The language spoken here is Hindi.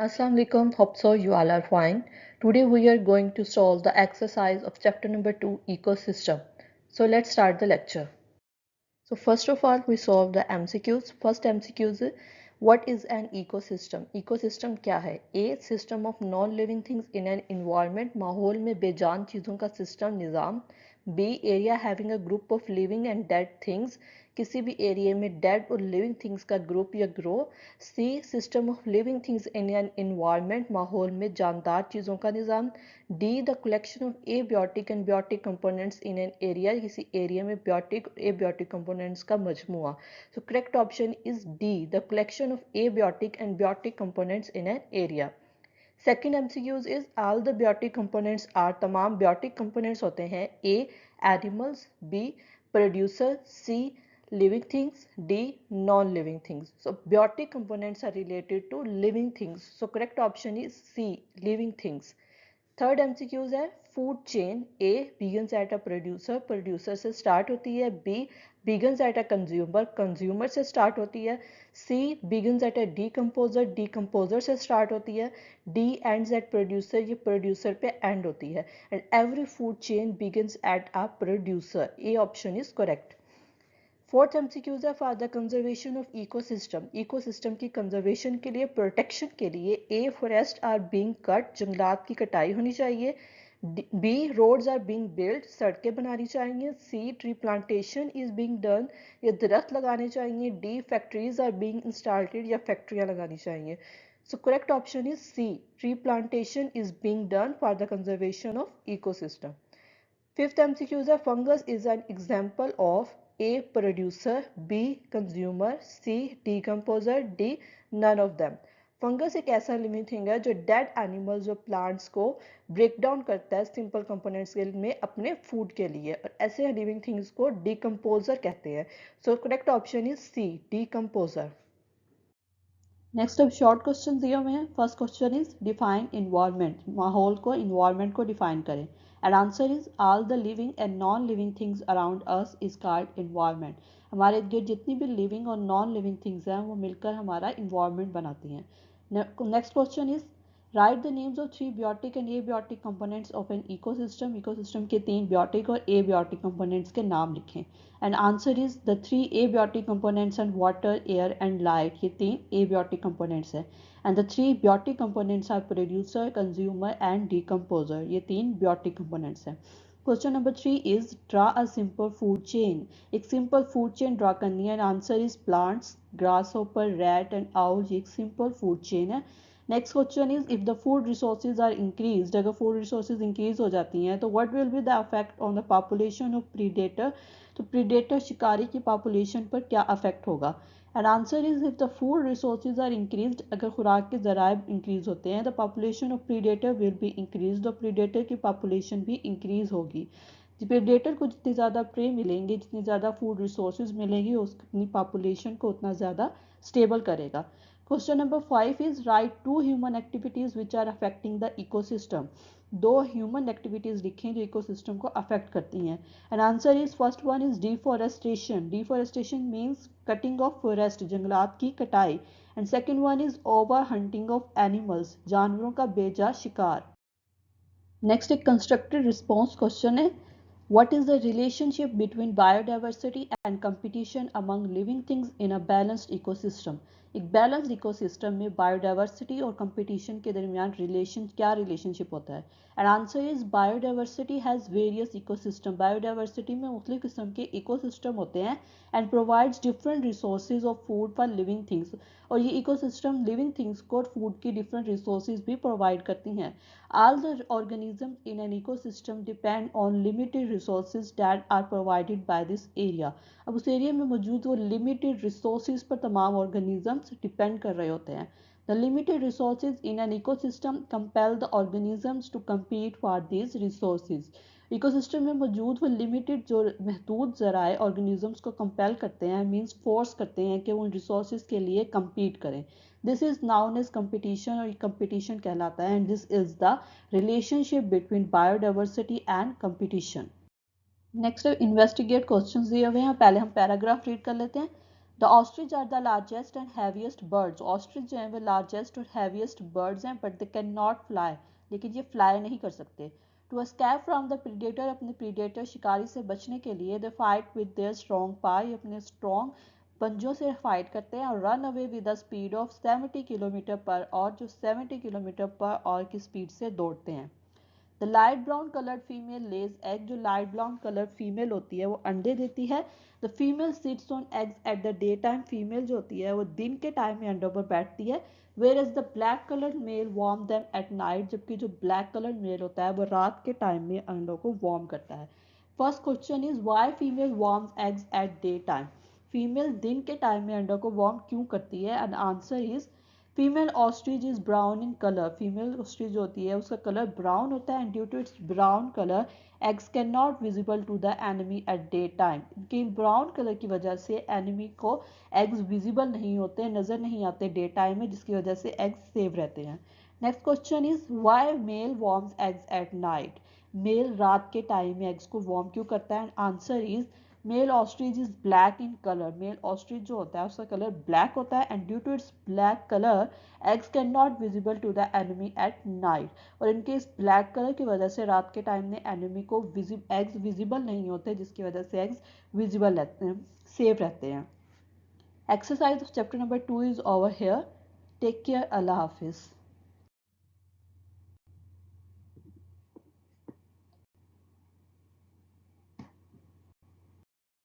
Assalamu alaikum, hope so you all are fine. Today we are going to solve the exercise of chapter number 2 ecosystem. So let's start the lecture. So first of all we solve the MCQs. First MCQs is what is an ecosystem? Ecosystem क्या है? A system of non-living things in an environment, माहौल में बेजान चीज़ों का system Nizam. B area having a group of living and dead things, किसी भी एरिया में डेड और लिविंग थिंग्स का ग्रुप या grow. C system of living things in an environment, माहौल में जानदार चीज़ों का निज़ाम. D the collection of abiotic and biotic components in an area, किसी एरिया में बियोटिक और एबियोटिक कंपोनेंट्स का मजमुआ. So correct option is D the collection of abiotic and biotic components in an area. Second MCQs is all the biotic components are, तमाम बियोटिक कंपोनेंट्स होते हैं. ए animals, B producer, C living things, D non-living things. So biotic components are related to living things. So correct option is C living things. Third MCQs है food chain. A begins at a producer, producer से स्टार्ट होती है. B begins at a consumer, consumer से स्टार्ट होती है. C begins at a decomposer, decomposer से स्टार्ट होती है. डी एंड्स एट प्रोड्यूसर, ये प्रोड्यूसर पे एंड होती है. And every food chain begins at a producer. A option is correct. Fourth MCQs है for the conservation of ecosystem, ecosystem की कंजर्वेशन के लिए, प्रोटेक्शन के लिए. A forests are being cut, जंगलात की कटाई होनी चाहिए. B roads are being build, सड़कें बनानी चाहिए. C tree plantation is being done, ये दरख्त लगाने चाहिए. D factories are being installed, या फैक्ट्रियाँ लगानी चाहिए. So correct option is C tree plantation is being done for the conservation of ecosystem. Fifth MCQs है fungus is an example of. A producer, B consumer, C decomposer, D none of them. Fungus एक ऐसा लिविंग थिंग है जो डेड एनिमल्स और प्लांट्स को ब्रेक डाउन करता है सिंपल कंपोनेंट्स के में अपने फूड के लिए, और ऐसे लिविंग थिंग्स को डीकम्पोजर कहते हैं. So correct option is C decomposer. Next अब शॉर्ट क्वेश्चन दिए हुए हैं. First question is define environment, माहौल को, इन्वायरमेंट को डिफाइन करें. And answer is all the living and non living things around us is called environment. हमारे इर्द गिर्द जितनी भी लिविंग और नॉन लिविंग थिंग्स हैं वो मिलकर हमारा इन्वायरमेंट बनाती हैं. Next question is write the names of 3 biotic and abiotic components of an ecosystem, ecosystem के 3 बियोटिक और एबियोटिक कंपोनेंट्स के नाम लिखें. And answer is the 3 abiotic components and water, air and light, ये 3 एबियोटिक कंपोनेंट्स हैं. And the 3 biotic components are producer, consumer and decomposer, ये 3 बियोटिक कंपोनेंट्स हैं. Question number 3 is draw a simple food chain, एक सिंपल फूड चेन ड्रा करनी है. And answer is plants, grasshopper, rat and owl, ये एक सिंपल फूड चेन है. Next question is if the food resources are increase, अगर फूड रिसोर्सेज इंक्रीज हो जाती हैं तो what will be the effect on the population of predator, तो प्रीडेटर शिकारी की पॉपुलेशन पर क्या अफेक्ट होगा. And answer is if the food resources are increase, अगर खुराक के जराए इंक्रीज होते हैं the population of predator will be increase, the predator की पॉपुलेशन भी इंक्रीज होगी. प्रीडेटर को जितनी ज़्यादा प्रे मिलेंगे, जितनी ज़्यादा फूड रिसोर्सेज मिलेंगी, उसकी पॉपुलेशन को उतना ज़्यादा स्टेबल करेगा. Question number 5 is write 2 human activities which are affecting the ecosystem, 2 human activities लिखें जो इकोसिस्टम को अफेक्ट करती हैं. And answer is first one is deforestation, deforestation means cutting of forest, जंगलात की कटाई. And second one is over hunting of animals, जानवरों का बेजा शिकार. नेक्स्ट एक कंस्ट्रक्टेड रिस्पॉन्स क्वेश्चन है. What is the relationship between biodiversity and competition among living things in a balanced ecosystem? एक बैलेंस्ड इकोसिस्टम में बायोडाइवर्सिटी और कंपटीशन के दरमियान क्या रिलेशनशिप होता है. And answer is biodiversity has various ecosystem, biodiversity में मुख्तलिफ किस्म के इकोसिस्टम होते हैं. And provides different resources of food for living things, और ये इकोसिस्टम लिविंग थिंग्स को फूड की डिफरेंट रिसोर्सेज भी प्रोवाइड करती हैं. All the organisms in an ecosystem depend on limited resources that are provided by this area. अब उस एरिया में मौजूद वो लिमिटेड रिसोर्सेज पर तमाम ऑर्गेनिजम्स डिपेंड कर रहे होते हैं. The limited resources in an ecosystem compel the organisms to compete for these resources. Ecosystem में मौजूद वो लिमिटेड जो महदूद ज़राए ऑर्गेनिजम्स को कंपेल करते हैं, मीन्स फोर्स करते हैं कि वो उन रिसोर्सेज के लिए compete करें. This is known as competition, और ये कंपटीशन कहलाता है. And this is the relationship between biodiversity and competition. Next investigate questions दिए हुए हैं. पहले हम पैराग्राफ रीड कर लेते हैं. The ostrich are the largest and heaviest birds. Ostrich जो है वो लार्जेस्ट और हैवीएस्ट बर्ड्स हैं, but they can not fly, लेकिन ये फ्लाई नहीं कर सकते। To escape from the predator, अपने प्रीडेटर शिकारी से बचने के लिए, they fight with their strong paws, अपने स्ट्रॉन्ग पंजों से फाइट करते हैं, और run away with the speed of 70 kilometre per hour, जो 70 किलोमीटर पर आवर की स्पीड से दौड़ते हैं। The light brown coloured female lays egg, जो लाइट ब्राउन कलर्ड फीमेल होती है वो अंडे देती है। The female sits on eggs at the day time, female जो होती है वो दिन के टाइम में अंडों पर बैठती है। Where is the black coloured male warm them at night, जबकि जो ब्लैक कलर्ड मेल होता है वो रात के टाइम में अंडों को वार्म करता है। First question is why female warms eggs at day time, female दिन के टाइम में अंडों को वार्म क्यों करती है? And answer is female ostrich is brown in colour, female ostrich जो होती है उसका कलर ब्राउन होता है, and due to its brown colour eggs can not visible to the enemy at day time, इनके ब्राउन कलर की वजह से एनिमी को एग्स विजिबल नहीं होते, नजर नहीं आते डे टाइम में, जिसकी वजह से एग्स सेव रहते हैं। Next question is why male warms eggs at night, male रात के टाइम में एग्स को वार्म क्यों करता है? Answer is male ostrich is black in colour, male ostrich जो होता है उसका कलर ब्लैक होता है, and due to its black colour eggs can not visible to the enemy at night, और इनके इस ब्लैक कलर की वजह से रात के टाइम में एनिमी को एग्स विजिबल नहीं होते, जिसकी वजह से एग्स विजिबल रहते हैं, सेफ रहते हैं। Exercise of chapter number 2 is over here. Take care, अल्लाह हाफिज।